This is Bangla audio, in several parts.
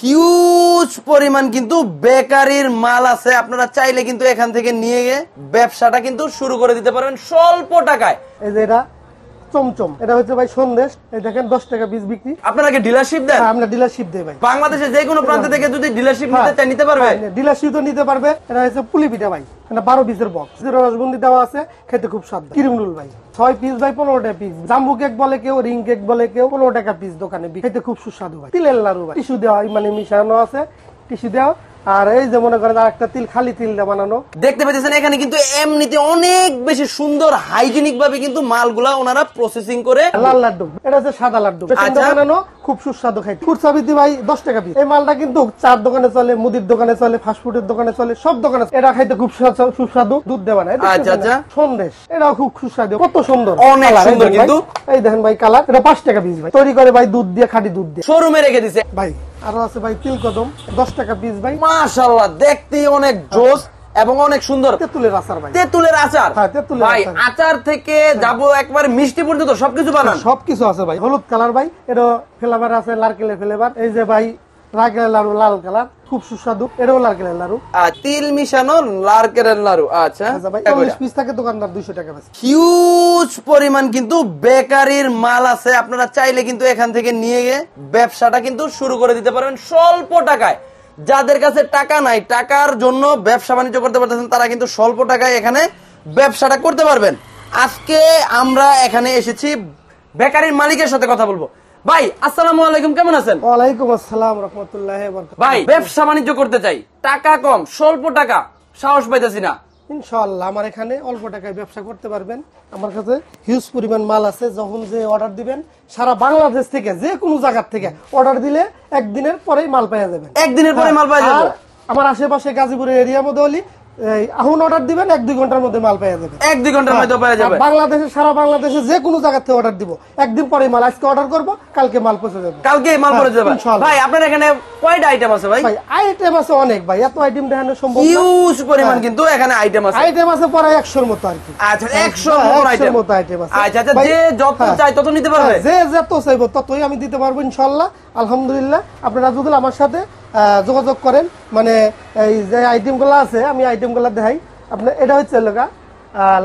হিউজ পরিমাণ কিন্তু বেকারির মাল আছে, আপনারা চাইলে কিন্তু এখান থেকে নিয়ে গিয়ে ব্যবসাটা কিন্তু শুরু করে দিতে পারবেন স্বল্প টাকায়। এই যে এটা চমচম, এটা হচ্ছে ভাই সন্দেশ, এই দেখেন 10 টাকা পিস বিক্রি। আপনারা কি ডিলারশিপ দেন? আমরা ডিলারশিপ দেই ভাই। বাংলাদেশে যে কোনো প্রান্ত থেকে যদি ডিলারশিপ নিতে চায় নিতে পারবে? ডিলারশিপ তো নিতে পারবে। এটা হচ্ছে পুলি পিঠা ভাই, এটা 12 পিসের বক্স, রসবন্দি দেওয়া আছে, খেতে খুব স্বাদ। ক্রিম রোল ভাই 6 পিস ভাই 15 টাকা পিস। জাম্বু কেক বলে কেউ, রিং কেক বলে কেউ, 15 টাকা পিস দোকানে, খেতে খুব সুস্বাদু ভাই। তিলের লাড়ু ভাই, টিস্যু দেওয়া মানে মিশানো আছে, টিস্যু দেওয়া। আর এই যে মনে করেন আর একটা তিল, খালি তিল দিয়ে বানানো। দেখতে পেতেছেন এখানে কিন্তু এমনিতে অনেক বেশি সুন্দর হাইজিনিক ভাবে কিন্তু মালগুলা ওনারা প্রসেসিং করে। লাল লাড্ডু, এটা হচ্ছে সাদা লাড্ডু, বানানো খুব সুস্বাদু খাইতে। ফুরসাবিতি ভাই 10 টাকা পিস। এই মালটা কিন্তু চার দোকানে চলে, মুদির দোকানে চলে, ফাস্টফুডের দোকানে চলে, সব দোকানে। এটা খাইতে খুব সুস্বাদু, দুধ দিয়ে বানায়। সন্দেশ, এটাও খুব সুস্বাদু, কত সুন্দর, অনেক সুন্দর কিন্তু। এই দেখেন ভাই কালার, এটা 5 টাকা পিস ভাই। তৈরি করে ভাই দুধ দিয়ে, খাঁটি দুধ দিয়ে শোরুমে রেখে দিছে ভাই। আরো আছে ভাই তিল কদম, 10 টাকা পিস ভাই। মাশাআল্লাহ, দেখতে অনেক জোস এবং অনেক সুন্দর। তেঁতুলের আচার ভাই, তেঁতুলের আচার। হ্যাঁ, তেঁতুলের ভাই আচার থেকে যাবো একবারে মিষ্টি পর্যন্ত সবকিছু বানান। সবকিছু আছে ভাই। হলুদ কালার ভাই, এটা ফ্লেভার আছে, নারকেলের ফ্লেভার। এই যে ভাই নারকেলের লাড়ু, লাল কালার, খুব সুস্বাদু, এটাও নারকেলের লাড়ু। তিল মিশানো নারকেলের লাড়ু। আচ্ছা ভাই 40 পিস থাকে, দোকানদার 200 টাকা বেচে। হিউজ পরিমাণ কিন্তু বেকারির মাল আছে, আপনারা চাইলে কিন্তু এখান থেকে নিয়ে গিয়ে ব্যবসাটা কিন্তু শুরু করে দিতে পারবেন স্বল্প টাকায়। যাদের কাছে টাকা নাই, টাকার জন্য ব্যবসা বাণিজ্য করতে পারতেছেন, তারা কিন্তু স্বল্প টাকায় এখানে ব্যবসাটা করতে পারবেন। আজকে আমরা এখানে এসেছি বেকারির মালিকের সাথে কথা বলবো। ভাই আসসালামু আলাইকুম, কেমন আছেন? ওয়ালাইকুম আসসালাম রাহমাতুল্লাহি ওয়া বারাকাতুহু। ভাই ব্যবসা বাণিজ্য করতে চাই, টাকা কম, স্বল্প টাকা, সাহস পাইতেছি না। ইনশাআল্লাহ আমার এখানে অল্প টাকায় ব্যবসা করতে পারবেন। আমার কাছে হিউজ পরিমাণ মাল আছে। যখন যে অর্ডার দিবেন, সারা বাংলাদেশ থেকে যে কোনো জায়গা থেকে অর্ডার দিলে একদিনের পরেই মাল পেয়ে যাবেন। একদিনের পরে মাল পেয়ে যাবেন। আমার আশেপাশে গাজীপুরের এরিয়ার মধ্যে হলি এখন অর্ডার দিবেন, 1-2 ঘন্টার মধ্যে মাল পেয়ে যাবেন। 1-2 ঘন্টার মধ্যে পেয়ে যাবেন। বাংলাদেশে, সারা বাংলাদেশে যে কোনো জায়গা থেকে অর্ডার দিব, একদিন পরে মাল, আজকে অর্ডার করব, কালকে মাল পৌঁছে যাবে। কালকে মাল পৌঁছে যাবে। ভাই আপনার এখানে কয়টা আইটেম আছে? ভাই আইটেম আছে অনেক ভাই, এত আইটেম দেখানো সম্ভব না। হিউজ পরিমাণ কিন্তু এখানে আইটেম আছে। আইটেম আছে প্রায় 100-র মতো আর কি। আচ্ছা 100-র মতো আইটেম আছে। আচ্ছা আচ্ছা, যে যত চাই তত নিতে পারবে? যে যত চাইবো ততই আমি দিতে পারবো ইনশাআল্লাহ। আলহামদুলিল্লাহ, আপনারা যদি আমার সাথে যোগাযোগ করেন, মানে এই যে আইটেমগুলো আছে, আমি আইটেমগুলো দেখাই আপনার। এটা হচ্ছে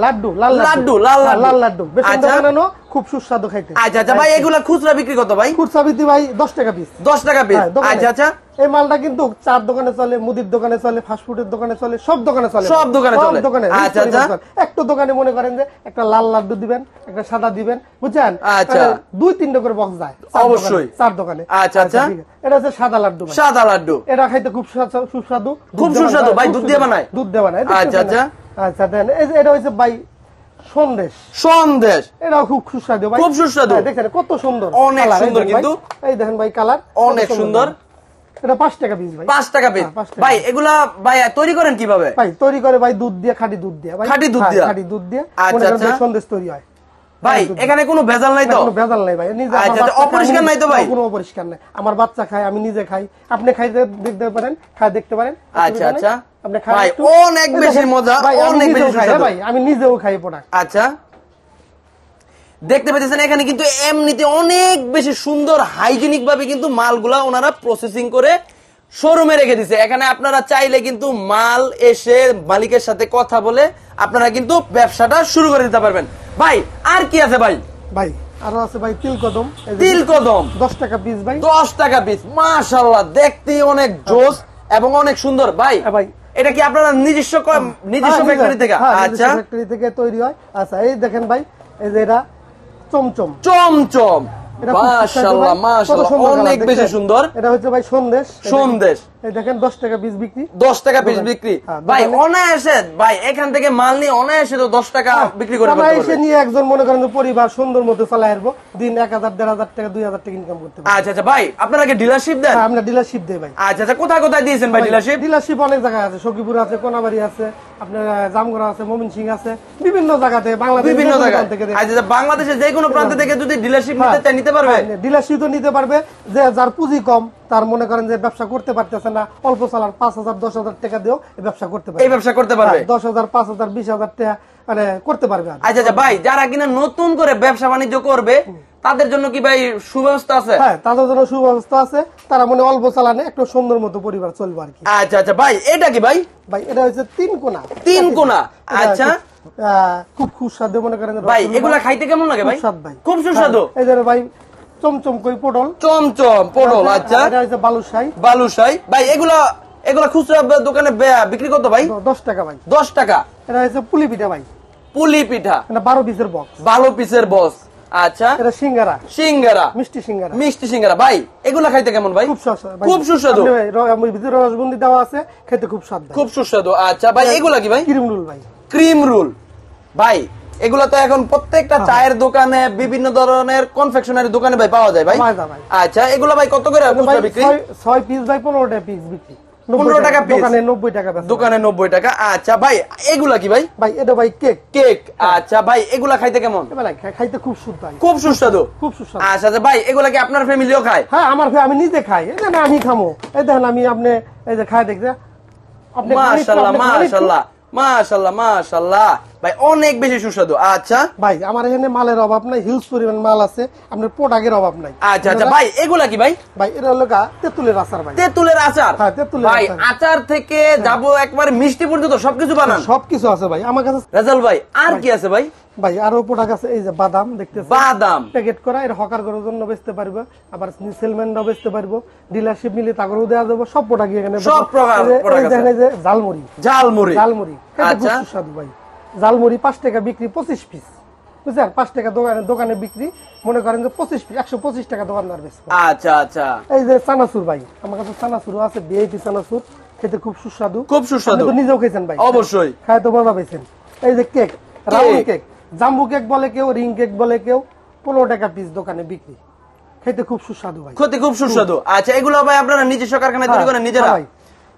লাড্ডু, লাল লাড্ডু, লাল লাড্ডু, বেসন দিয়ে বানানো, খুব সুস্বাদু খাইতে। আচ্ছা আচ্ছা ভাই, এগুলা খুচরা বিক্রি কত ভাই? খুচরা বিক্রি ভাই 10 টাকা পিস। 10 টাকা পিস। আচ্ছা আচ্ছা, এই মালটা কিন্তু চার দোকানে চলে, মুদির দোকানে চলে, ফাস্টফুডের দোকানে চলে, সব দোকানে চলে, সব দোকানে চলে। আচ্ছা আচ্ছা, একটা দোকানে মনে করেন যে একটা লাল লাড্ডু দিবেন, একটা সাদা দিবেন, বুঝছেন? আচ্ছা 2-3টা করে বক্স যায় অবশ্যই চার দোকানে। আচ্ছা আচ্ছা, এটা হচ্ছে সাদা লাড্ডু। সাদা লাড্ডু, এটা খাইতে খুব সুস্বাদু, খুব সুস্বাদু ভাই। দুধ দিয়ে বানায়? দুধ দিয়ে বানায়। আচ্ছা আচ্ছা আচ্ছা, দেন এটা হচ্ছে ভাই সন্দেশ। সন্দেশ, এটাও খুব সুস্বাদু ভাই, খুব সুস্বাদু। দেখেন কত সুন্দর, অনেক সুন্দর কিন্তু। এই দেখেন ভাই কালার অনেক সুন্দর। এটা 5 টাকা পিস ভাই। 5 টাকা পিস। ভাই এগুলা ভাই তৈরি করেন কিভাবে? ভাই তৈরি করে ভাই দুধ দিয়ে, খাঁটি দুধ দিয়ে ভাই, খাঁটি দুধ দিয়ে, খাঁটি দুধ দিয়ে সন্দেশ তৈরি হয় ভাই। এখানে কোনো ভেজাল নাই তো? কোনো ভেজাল নাই ভাই। নিজে অপরিষ্কার নাই তো ভাই? কোনো অপরিষ্কার নাই। আমার বাচ্চা খায়, আমি নিজে খাই, আপনি খাইতে দেখতে পারেন, খাই দেখতে পারেন। আচ্ছা আচ্ছা আপনি খাই, ভাই অনেক বেশি মজা, অনেক বেশি সুস্বাদু ভাই। আমি নিজেও খাই প্রোডাক্ট। আচ্ছা, দেখতে পেতেছেন এখানে কিন্তু এমনিতে অনেক বেশি সুন্দর হাইজিনিক ভাবে কিন্তু মালগুলা ওনারা প্রসেসিং করে শোরুমে রেখে দিছে। এখানে আপনারা চাইলে কিন্তু মাল এসে মালিকের সাথে কথা বলে আপনারা কিন্তু ব্যবসাটা শুরু করে দিতে পারবেন। ভাই আর কি আছে ভাই? ভাই আরো আছে ভাই তিল কদম। তিল কদম 10 টাকা পিস ভাই। 10 টাকা পিস। মাশাআল্লাহ, দেখতে অনেক জোস এবং অনেক সুন্দর। ভাই ভাই এটা কি আপনারা নিজস্ব ফ্যাক্টরি থেকে? আচ্ছা, ফ্যাক্টরি থেকে তৈরি হয়। আচ্ছা, এই দেখেন ভাই, এই যে এটা চমচম। চমচম, মাশাআল্লাহ মাশাআল্লাহ, অনেক বেশি সুন্দর। এটা হচ্ছে ভাই সন্দেশ। সন্দেশ, এই দেখেন 10 টাকা পিস বিক্রি। 10 টাকা পিস বিক্রি। ভাই অনায়াসে ভাই এখান থেকে মাল নিয়ে অনায়াসে তো 10 টাকা বিক্রি করে ফেলতে পারবে। অনায়াসে নিয়ে একজন মনে করেন পরিবার সুন্দর মতো চালায় আসবো, দিন 1000-1500 টাকা, 2000 টাকা ইনকাম করতে পারবে। আচ্ছা আচ্ছা ভাই, আপনারা কি ডিলারশিপ দেন? আমরা ডিলারশিপ দেই ভাই। আচ্ছা আচ্ছা, কোথায় কোথায় দিয়েছেন ভাই ডিলারশিপ? ডিলারশিপ অনেক জায়গায় আছে, সখীপুর আছে, কোনাবাড়ি আছে, আপনার জামগড়া আছে, ময়মনসিংহ আছে, বিভিন্ন জায়গাতে বাংলাদেশ, বিভিন্ন জায়গা থেকে। আচ্ছা, বাংলাদেশের যে কোনো প্রান্ত থেকে যদি ডিলারশিপ নিতে চায় নিতে পারবে? ডিলারশিপ তো নিতে পারবে। যে যার পুঁজি কম, তার মনে করেন যে ব্যবসা করতে পারতেছে না, অল্প চালার 5000-10,000 টাকা দিয়েও ব্যবসা করতে পারবে। এই ব্যবসা করতে পারবে 10,000, 5,000, 20,000 টাকা মানে করতে পারবে। আচ্ছা আচ্ছা ভাই, যারা কিনা নতুন করে ব্যবসা বাণিজ্য করবে তাদের জন্য কি ভাই সুব্যবস্থা আছে? হ্যাঁ, তাদের জন্য সুব্যবস্থা আছে। তারা মনে অল্প চালানে একটু সুন্দর মতো পরিবার চলবে আর কি। আচ্ছা আচ্ছা ভাই, এটা কি ভাই? ভাই এটা হচ্ছে 3 কোনা। 3 কোনা। আচ্ছা খুব সুস্বাদু মনে করেন ভাই। এগুলা খাইতে কেমন লাগে ভাই? সুস্বাদু ভাই, খুব সুস্বাদু। এই যে ভাই চমচম কই পটল। চমচম পটল। আচ্ছা এটা হচ্ছে বালুশাই। বালুশাই ভাই। এগুলা খুচরা দোকানে বিক্রি কত ভাই? 10 টাকা ভাই। 10 টাকা। এটা হচ্ছে পুলি পিঠা ভাই। পুলি পিঠা। এটা 12 পিসের বক্স। 12 পিসের বক্স। আচ্ছা এটা সিঙ্গারা। সিঙ্গারা। মিষ্টি সিঙ্গারা। মিষ্টি সিঙ্গারা ভাই। এগুলা খাইতে কেমন ভাই? খুব সুস্বাদু ভাই। খুব সুস্বাদু। ভিতরে রসবন্দি দেওয়া আছে, খেতে খুব স্বাদ ভাই। খুব সুস্বাদু। আচ্ছা ভাই, এগুলা কি ভাই? ক্রিম রোল ভাই। ক্রিম রোল ভাই। এগুলা তো এখন প্রত্যেকটা চায়ের দোকানে, বিভিন্ন ধরনের কনফেকশনারি দোকানে ভাই পাওয়া যায় ভাই। আচ্ছা এগুলা ভাই কত করে খুচরা বিক্রি? 6 পিস ভাই 15 টাকা পিস বিক্রি। 15 টাকা পিস। দোকানে 90 টাকা বেচা। দোকানে 90 টাকা। আচ্ছা ভাই, এগুলা কি ভাই? ভাই এটা ভাই কেক। কেক। আচ্ছা ভাই, এগুলা খাইতে কেমন? ভাই খাইতে খুব সুস্বাদু ভাই। খুব সুস্বাদু। খুব সুস্বাদু। আচ্ছা আচ্ছা ভাই, এগুলা কি আপনার ফ্যামিলিও খায়? হ্যাঁ, আমি নিজে খাই। এই না আমি খামো। এই দেখেন আমি আপনি এই যে খাই দেখতে। আপনি মাশাআল্লাহ মাশাআল্লাহ মাশাআল্লাহ মাশাআল্লাহ ভাই, অনেক বেশি সুস্বাদু। আচ্ছা ভাই, আমার এখানে মালের অভাব নাই, হিউজ পরিমাণ মাল আছে, আপনার প্রোডাক্টের অভাব নাই। আচ্ছা আচ্ছা ভাই, এগুলা কি ভাই? ভাই এটা হলো তেঁতুলের আচার ভাই। তেঁতুলের আচার। হ্যাঁ, তেঁতুলের ভাই আচার। আচার থেকে যাবো একবার মিষ্টি পর্যন্ত সবকিছু বানান? সবকিছু আছে ভাই আমার কাছে। রাজাল ভাই, আর কি আছে ভাই? ভাই আরো প্রোডাক্ট আছে। এই যে বাদাম দেখতেছেন, বাদাম প্যাকেট করা, এর হকার করার জন্য বেচতে পারবে, আবার সেলম্যানরাও বেচতে পারবো, ডিলারশিপ মিলে তাগরও দেওয়া যাবে। সব প্রোডাক্ট এখানে। সব প্রকার প্রোডাক্ট আছে। দেখেন এই যে ঝালমুড়ি। ঝালমুড়ি। ঝালমুড়ি আচ্ছা খুব সুস্বাদু ভাই। ঝালমুড়ি 5 টাকা বিক্রি, 25 পিস। বুঝছেন? 5 টাকা দোকানে বিক্রি, মনে করেন যে 25 পিস 125 টাকা দোকানদার বেচবে। আচ্ছা আচ্ছা। এই যে চানাচুর ভাই, আমার কাছে চানাচুর আছে, ভিআইপি চানাচুর, খেতে খুব সুস্বাদু। খুব সুস্বাদু। আপনি তো নিজেও খেয়েছেন ভাই? অবশ্যই। খায় তো মজা পাইছেন। এই যে কেক, রাউন্ড কেক, জাম্বু কেক বলে কেউ, রিং কেক বলে কেউ, 15 টাকা পিস দোকানে বিক্রি, খেতে খুব সুস্বাদু ভাই। খেতে খুব সুস্বাদু। আচ্ছা, এগুলো ভাই আপনারা নিজস্ব কারখানায় তৈরি করেন নিজেরা? ভাই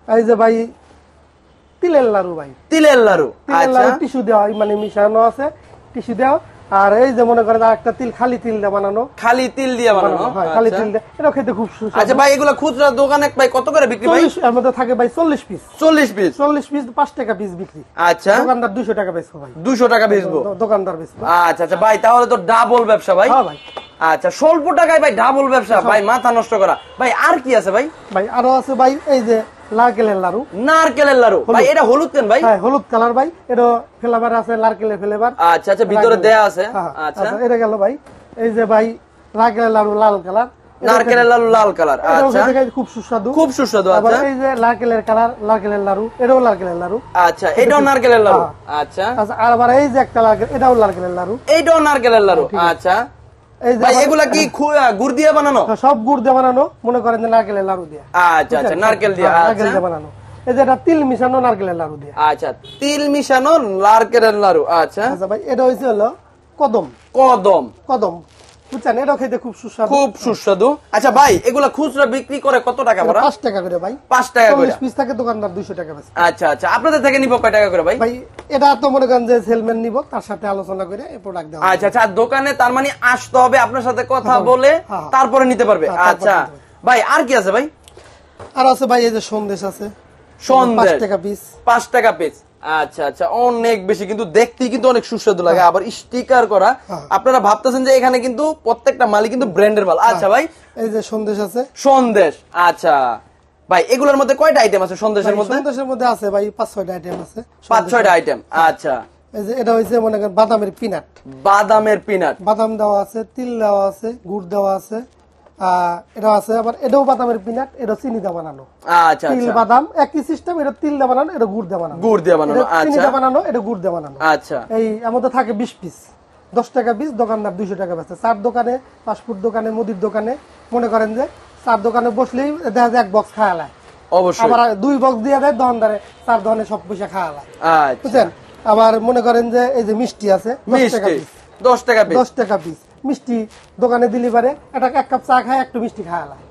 এই যে ভাই তিলের লাড়ু ভাই। তিলের লাড়ু। তিলের লাড়ু টিস্যু দেওয়া, মানে মিশানো আছে, টিস্যু দেওয়া। আর এই যে মনে করেন একটা তিল, খালি তিল দিয়ে বানানো। খালি তিল দিয়ে বানানো। খালি তিল দিয়ে, এটা খেতে খুব সুস্বাদু। আচ্ছা ভাই, এগুলো খুচরা দোকানে ভাই কত করে বিক্রি ভাই? এর মধ্যে থাকে ভাই 40 পিস। 40 পিস। 40 পিস 5 টাকা পিস বিক্রি। আচ্ছা, দোকানদার 200 টাকা বেচবো ভাই। 200 টাকা বেচবো দোকানদার বেচবো। আচ্ছা আচ্ছা ভাই, তাহলে তো ডাবল ব্যবসা ভাই। হ্যাঁ ভাই। আচ্ছা, স্বল্প টাকায় ভাই ডাবল ব্যবসা ভাই, মাথা নষ্ট করা ভাই। আর কি আছে ভাই? ভাই আরো আছে ভাই, এই যে নারকেলের লাড়ু। নারকেলের লাড়ু ভাই, এটা হলুদ কেন ভাই? হ্যাঁ, হলুদ কালার ভাই। এটা ফ্লেভার আছে, নারকেলের ফ্লেভার। আচ্ছা আচ্ছা, ভিতরে দেয়া আছে। আচ্ছা, এটা গেল ভাই। এই যে ভাই নারকেলের লাড়ু লাল কালার। নারকেলের লাড়ু লাল কালার। আচ্ছা, খুব সুস্বাদু। খুব সুস্বাদু। আবার আচ্ছা, এই যে নারকেলের কালার, নারকেলের লাড়ু, এটাও নারকেলের লাড়ু। আচ্ছা, এটাও নারকেলের লাড়ু। আচ্ছা আচ্ছা, আর আবার এই যে একটা নারকেল, এটাও নারকেলের লাড়ু। এইটাও নারকেলের লাড়ু। আচ্ছা এই যে ভাই, এগুলা কি গুড় দিয়ে বানানো? সব গুড় দিয়ে বানানো, মনে করেন যে নারকেলের লাড়ু দিয়ে। আচ্ছা আচ্ছা, নারকেল দিয়ে। নারকেল দিয়ে বানানো। এই যে এটা তিল মিশানো নারকেলের লাড়ু দিয়ে। আচ্ছা, তিল মিশানো নারকেলের লাড়ু। আচ্ছা আচ্ছা ভাই, এটা হইছে হলো কদম। কদম। কদম বুঝছেন? এটাও খেতে খুব সুস্বাদু। খুব সুস্বাদু। আচ্ছা ভাই, এগুলা খুচরা বিক্রি করে কত টাকা করে? 5 টাকা করে ভাই। 5 টাকা করে। 40 পিস থাকে, দোকানদার 200 টাকা বেচে। আচ্ছা আচ্ছা, আপনাদের থেকে নিব কয় টাকা করে ভাই? ভাই এটা তো মনে করেন যে সেলম্যান নিব, তার সাথে আলোচনা করে এই প্রোডাক্ট দেওয়া। আচ্ছা আচ্ছা, দোকানে তার মানে আসতে হবে, আপনার সাথে কথা বলে তারপরে নিতে পারবে। আচ্ছা ভাই, আর কি আছে ভাই? আর আছে ভাই, এই যে সন্দেশ আছে, সন্দেশ 5 টাকা পিস। 5 টাকা পিস। আচ্ছা আচ্ছা, অনেক বেশি, কিন্তু দেখতেই কিন্তু অনেক সুস্বাদু লাগে, আবার স্টিকার করা। আপনারা ভাবতেছেন যে এখানে কিন্তু প্রত্যেকটা মালই কিন্তু ব্র্যান্ডের মাল। আচ্ছা ভাই, এই যে সন্দেশ আছে। সন্দেশ। আচ্ছা ভাই, এগুলোর মধ্যে কয়টা আইটেম আছে সন্দেশের মধ্যে? সন্দেশের মধ্যে আছে ভাই 5-6টা আইটেম আছে। 5-6টা আইটেম। আচ্ছা, এই যে এটা হইছে মনে করেন বাদামের পিনাট। বাদামের পিনাট। বাদাম দেওয়া আছে, তিল দেওয়া আছে, গুড় দেওয়া আছে, এটা আছে। আবার এটাও বাদামের পিনাট, এটা চিনি দিয়ে বানানো। আচ্ছা তিল আচ্ছা, বাদাম একই সিস্টেম, এটা তিল দিয়ে বানানো, এটা গুড় দিয়ে বানানো। গুড় দিয়ে বানানো। চিনি আচ্ছা দিয়ে বানানো, এটা গুড় দিয়ে বানানো। আচ্ছা, এই আমাদের থাকে 20 পিস, 10 টাকা পিস, দোকানদার 200 টাকা বেচে। চার দোকানে, ফাস্টফুড দোকানে, মুদির দোকানে, মনে করেন যে চার দোকানে বসলেই দেখা যায় 1 বক্স খাওয়া লাগে। অবশ্যই। আবার 2 বক্স দিয়ে দেয় দোকানদারে, 4 দোকানে সব পয়সা খাওয়া লাগে। আচ্ছা, বুঝছেন? আবার মনে করেন যে এই যে মিষ্টি আছে, 10 টাকা মিষ্টি পিস। 10 টাকা পিস। 10 টাকা পিস মিষ্টি দোকানে দিলি পারে, এটা 1 কাপ চা খায়, একটু মিষ্টি খাওয়া লাগে।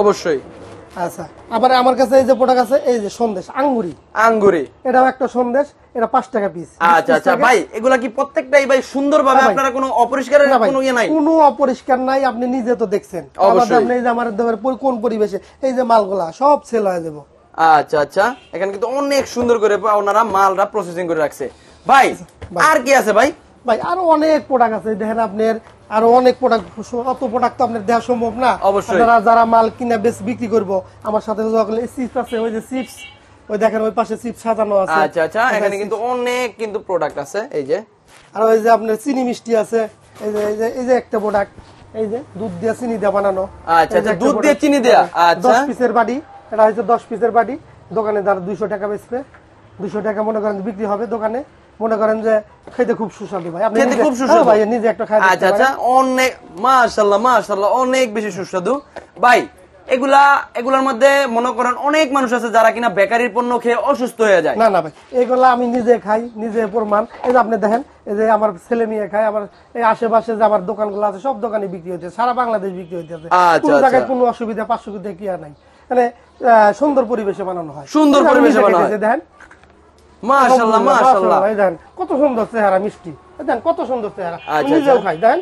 অবশ্যই। আচ্ছা, আবার আমার কাছে এই যে প্রোডাক্ট আছে, এই যে সন্দেশ আঙ্গুরি। আঙ্গুরি, এটাও একটা সন্দেশ, এটা 5 টাকা পিস। আচ্ছা আচ্ছা ভাই, এগুলা কি প্রত্যেকটাই ভাই সুন্দরভাবে, আপনারা কোনো অপরিষ্কারের কোনো ইয়ে নাই? কোনো অপরিষ্কার নাই, আপনি নিজে তো দেখছেন। অবশ্যই। আপনি এই যে আমার কোন পরিবেশে এই যে মালগুলা সব সেল হয়ে যাবো। আচ্ছা আচ্ছা, এখানে কিন্তু অনেক সুন্দর করে ওনারা মালরা প্রসেসিং করে রাখছে। ভাই আর কি আছে ভাই? ভাই আরো অনেক প্রোডাক্ট আছে, দেখেন আপনার আরো অনেক প্রোডাক্ট, অত প্রোডাক্ট তো আপনার দেওয়া সম্ভব না। অবশ্যই। আপনারা যারা মাল কিনা বেশ বিক্রি করবো আমার সাথে চিপস আছে, ওই যে চিপস, ওই দেখেন ওই পাশে চিপস সাজানো আছে। আচ্ছা আচ্ছা, এখানে কিন্তু অনেক কিন্তু প্রোডাক্ট আছে, এই যে আর ওই যে আপনার চিনি মিষ্টি আছে, এই যে একটা প্রোডাক্ট, এই যে দুধ দিয়ে চিনি দিয়ে বানানো। আচ্ছা আচ্ছা, দুধ দিয়ে চিনি দেয়া। আচ্ছা 10 পিসের বাটি, এটা হচ্ছে 10 পিসের বাটি। দোকানে যারা 200 টাকা বেচবে, 200 টাকা মনে করেন বিক্রি হবে দোকানে। মনে করেন যে খেতে খুব সুস্বাদু ভাই, আপনি খেতে খুব সুস্বাদু ভাই নিজে একটা খাই। আচ্ছা আচ্ছা, অনেক মাশাআল্লাহ মাশাআল্লাহ, অনেক বেশি সুস্বাদু ভাই। এগুলার মধ্যে মনে করেন অনেক মানুষ আছে যারা কিনা বেকারির পণ্য খেয়ে অসুস্থ হয়ে যায়। না না ভাই, এগুলা আমি নিজে খাই, নিজে প্রমাণ। এই যে আপনি দেখেন, এই যে আমার ছেলে মেয়ে খায়, আমার এই আশেপাশে যে আমার দোকানগুলো আছে সব দোকানে বিক্রি হচ্ছে, সারা বাংলাদেশ বিক্রি হচ্ছে। কোনো জায়গায় কোনো অসুবিধা পার্শ্ববিধা কি আর নাই, মানে সুন্দর পরিবেশে বানানো হয়, সুন্দর পরিবেশে বানানো হয়। দেখেন মাশাআল্লাহ মাশাআল্লাহ, এই দেখেন কত সুন্দর চেহারা, মিষ্টি, দেখেন কত সুন্দর চেহারা, আচ্ছা, নিজেও খাই, দেখেন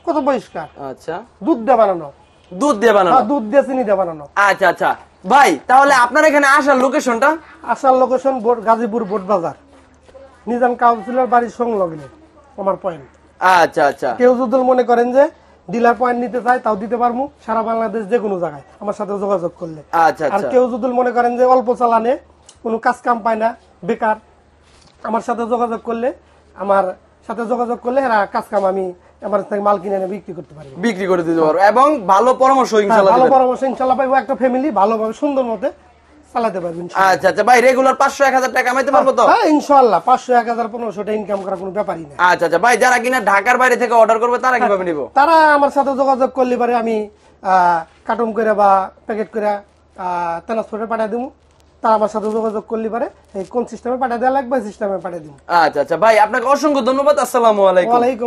কত পরিষ্কার। আচ্ছা, দুধ দিয়ে বানানো, দুধ দিয়ে বানানো। দুধ দিয়ে চিনি দিয়ে বানানো। আচ্ছা আচ্ছা ভাই, তাহলে আপনার এখানে আসার লোকেশনটা? আসার লোকেশন গাজীপুর বোট বাজার, নিজাম কাউন্সিলর বাড়ির সংলগ্নে আমার পয়েন্ট। আচ্ছা আচ্ছা, কেউ যদি মনে করেন যে ডিলার পয়েন্ট নিতে চায় তাও দিতে পারবো, সারা বাংলাদেশ যে কোনো জায়গায় আমার সাথে যোগাযোগ করলে। আচ্ছা আর আচ্ছা, কেউ যদি মনে করেন যে অল্প চালানে কোনো কাজ কাম পায় না, বেকার, আমার সাথে যোগাযোগ করলে এরা কাজ কাম আমি আমার থেকে মাল কিনে এনে বিক্রি করতে পারি, বিক্রি করে দিতে পারবো, এবং ভালো পরামর্শ ইনশাআল্লাহ ভালো দিবেন। পরামর্শ ইনশাআল্লাহ পাইবো, একটা ফ্যামিলি ভালোভাবে সুন্দর মতে চালাতে পারবেন। আচ্ছা আচ্ছা ভাই, রেগুলার 500-1000 টাকা কামাইতে পারবো তো? হ্যাঁ ইনশাআল্লাহ, 500, 1000, 1500 ইনকাম করা কোনো ব্যাপারই না। আচ্ছা আচ্ছা ভাই, যারা কিনা ঢাকার বাইরে থেকে অর্ডার করবে তারা কিভাবে নিব? তারা আমার সাথে যোগাযোগ করলে পারে আমি কার্টুন করে বা প্যাকেট করে ট্রান্সপোর্টে পাঠিয়ে দিব। তারা আমার সাথে যোগাযোগ করলে পারে কোন সিস্টেমে পাঠিয়ে দেওয়া লাগবে সিস্টেমে পাঠিয়ে দিব। আচ্ছা আচ্ছা ভাই, আপনাকে অসংখ্য ধন্যবাদ। আসসালামু আলাইকুম। ওয়ালাইকুম